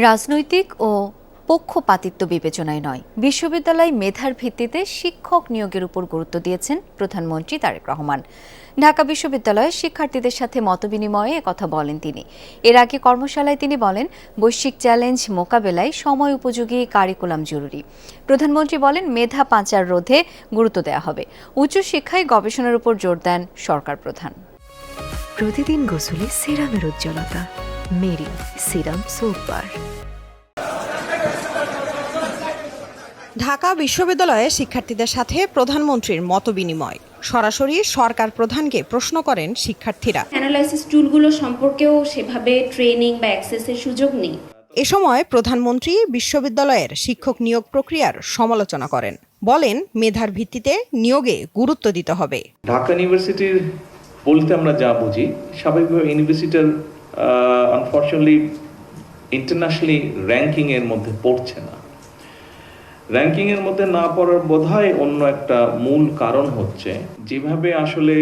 রাজনৈতিক ও পক্ষপাতিত্ব বিবেচনায় নয়, বিশ্ববিদ্যালয় মেধার ভিত্তিতে শিক্ষক নিয়োগের উপর গুরুত্ব দিয়েছেন প্রধানমন্ত্রী তারেক রহমান। ঢাকা বিশ্ববিদ্যালয়ের শিক্ষার্থীদের সাথে মতবিনিময়ে একথা বলেন তিনি। এর আগে কর্মশালায় তিনি বলেন, বৈশ্বিক চ্যালেঞ্জ মোকাবেলায় সময় উপযোগী কারিকুলাম জরুরি। প্রধানমন্ত্রী বলেন, মেধা পাচার রোধে গুরুত্ব দেওয়া হবে। উচ্চশিক্ষায় গবেষণার উপর জোর দেন সরকার প্রধান। প্রতিদিন গোসলে সিরামের উজ্জ্বলতা মেরি সিরাম সোপ বার। ঢাকা বিশ্ববিদ্যালয়ে শিক্ষার্থীদের সাথে প্রধানমন্ত্রীর মতবিনিময়। সরাসরি সরকার প্রধানকে প্রশ্ন করেন শিক্ষার্থীরা। অ্যানালাইসিস টুলগুলো সম্পর্কেও সেভাবে ট্রেনিং বা অ্যাক্সেসের সুযোগ নেই। এ সময় প্রধানমন্ত্রী বিশ্ববিদ্যালয়ের শিক্ষক নিয়োগ প্রক্রিয়ার সমালোচনা করেন। বলেন, মেধার ভিত্তিতে নিয়োগে গুরুত্ব দিতে হবে। ঢাকা ইউনিভার্সিটির বলতে আমরা যা বুঝি, স্বাভাবিকভাবে ইউনিভার্সিটির আনফর্চুনেটলি ইন্টারন্যাশনালি র্যাঙ্কিংয়ের মধ্যে পড়ছে না। র্যাঙ্কিংয়ের মধ্যে না পড়ার বোধহয় অন্য একটা মূল কারণ হচ্ছে, যেভাবে আসলে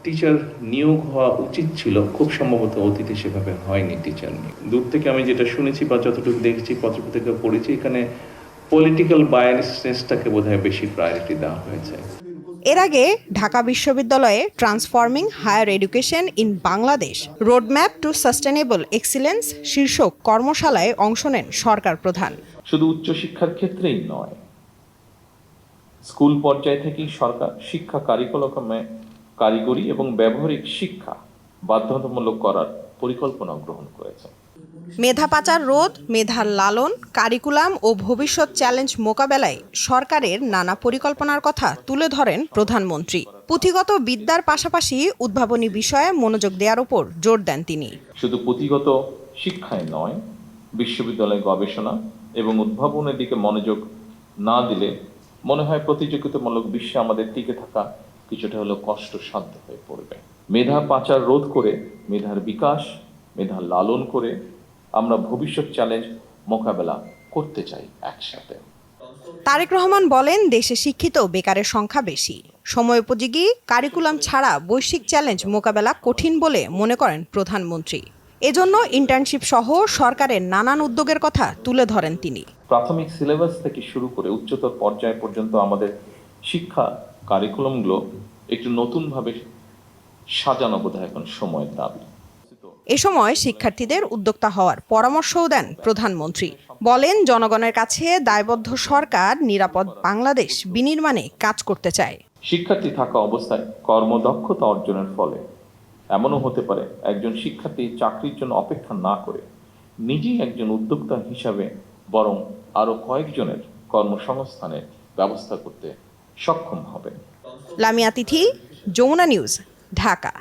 টিচার নিয়োগ হওয়া উচিত ছিল, খুব সম্ভবত অতীতে সেভাবে হয়নি টিচার নিয়োগ। দূর থেকে আমি যেটা শুনেছি বা যতটুকু দেখেছি, পত্রপত্রিকা পড়েছি, এখানে পলিটিক্যাল বায়াসনেসটাকে বোধহয় বেশি প্রায়োরিটি দেওয়া হয়েছে। এর আগে ঢাকা বিশ্ববিদ্যালয়ে transforming higher education in Bangladesh roadmap to sustainable excellence শীর্ষক কর্মশালায় অংশ নেন সরকার প্রধান। শুধু উচ্চশিক্ষার ক্ষেত্রেই নয়, স্কুল পর্যায় থেকেই সরকার শিক্ষা কারিকুলামে কারিগরি এবং ব্যবহারিক শিক্ষা বাধ্যতামূলক করার পরিকল্পনা গ্রহণ করেছে। মেধা পাচার রোধ, মেধার লালন, কারিকুলাম ও ভবিষ্যৎ চ্যালেঞ্জ মোকাবেলায় সরকারের নানা পরিকল্পনার কথা তুলে ধরেন প্রধানমন্ত্রী। পুঁথিগত বিদ্যার পাশাপাশি উদ্ভাবনী বিষয়ে মনোযোগ দেওয়ার উপর জোর দেন তিনি। শুধু পুঁথিগত শিক্ষায় নয়, বিশ্ববিদ্যালয় গবেষণা এবং উদ্ভাবনের দিকে মনোযোগ না দিলে মনে হয় প্রতিযোগিতামূলক বিশ্বে আমাদের টিকে থাকা কিছুটা হলেও কষ্টসাধ্য হয়ে পড়বে। মেধা পাচার রোধ করে, মেধার বিকাশ, মেধা লালন করে আমরা ভবিষ্যৎ চ্যালেঞ্জ মোকাবেলা করতে চাই একসাথে। তারেক রহমান বলেন, দেশে শিক্ষিত বেকারের সংখ্যা বেশি। সময়োপযোগী কারিকুলাম ছাড়া বৈশ্বিক চ্যালেঞ্জ মোকাবেলা কঠিন বলে মনে করেন প্রধানমন্ত্রী। এজন্য ইন্টার্নশিপ সহ সরকারের নানান উদ্যোগের কথা তুলে ধরেন তিনি। প্রাথমিক সিলেবাস থেকে শুরু করে উচ্চতর পর্যায় পর্যন্ত আমাদের শিক্ষা কারিকুলামগুলো একটু নতুনভাবে সাজানো বোধহয় এখন সময়ের দাবি। এ সময় শিক্ষার্থীদের উদ্যোক্তা হওয়ার পরামর্শও দেন প্রধানমন্ত্রী। বলেন, জনগণের কাছে দায়বদ্ধ সরকার নিরাপদ বাংলাদেশ বিনির্মাণে কাজ করতে চায়। শিক্ষার্থী থাকা অবস্থায় কর্মদক্ষতা অর্জনের ফলে এমনও হতে পারে একজন শিক্ষার্থী চাকরির জন্য অপেক্ষা না করে নিজেই একজন উদ্যোক্তা হিসাবে বরং আরো কয়েকজনের কর্মসংস্থানের ব্যবস্থা করতে সক্ষম হবে। লামিয়া তিথি, যমুনা নিউজ, ঢাকা।